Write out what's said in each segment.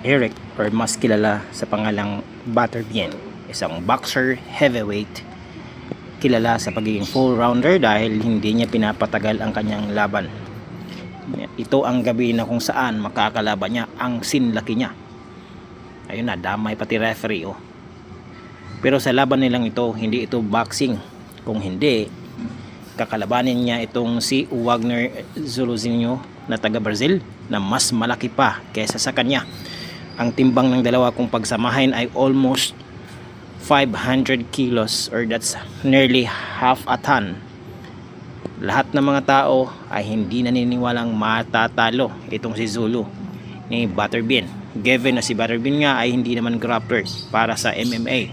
Eric, or mas kilala sa pangalang Butterbean, isang boxer heavyweight, kilala sa pagiging full rounder dahil hindi niya pinapatagal ang kanyang laban. Ito ang gabi na kung saan makakalaban niya ang sinlaki niya. Ayun na, damay pati referee oh. Pero sa laban nilang ito, hindi ito boxing. Kung hindi, kakalabanin niya itong si Wagner Zuluzinho na taga Brazil na mas malaki pa kaysa sa kanya. Ang timbang ng dalawa kung pagsamahin ay almost 500 kilos, or that's nearly half a ton. Lahat ng mga tao ay hindi naniniwalang matatalo itong si Zulu ni Butterbean, given na si Butterbean nga ay hindi naman grappler para sa MMA.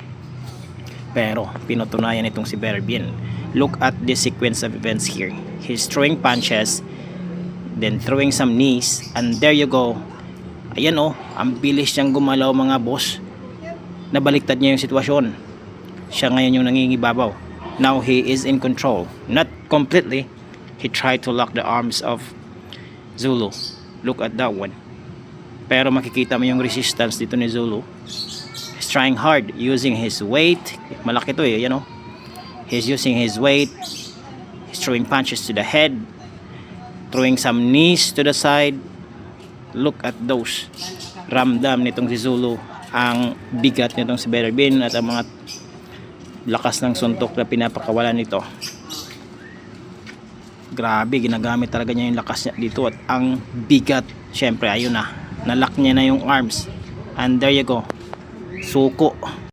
Pero pinutunayan itong si Butterbean. Look at this sequence of events here. He's throwing punches, then throwing some knees, and there you go. Ayan oh, ang bilis niyang gumalaw mga boss. Nabaliktad niya yung sitwasyon. Siya ngayon yung nangingibabaw. Now he is in control. Not completely. He tried to lock the arms of Zulu. Look at that one. Pero makikita mo yung resistance dito ni Zulu. He's trying hard using his weight. Malaki to eh, you know. He's using his weight. He's throwing punches to the head, throwing some knees to the side. Look at those. Ramdam nitong si Zulu ang bigat nitong si Butterbean at ang mga lakas ng suntok na pinapakawalan nito. Grabe, ginagamit talaga niya yung lakas niya dito at ang bigat. Syempre ayun na, nalock niya na yung arms, and there you go, suko.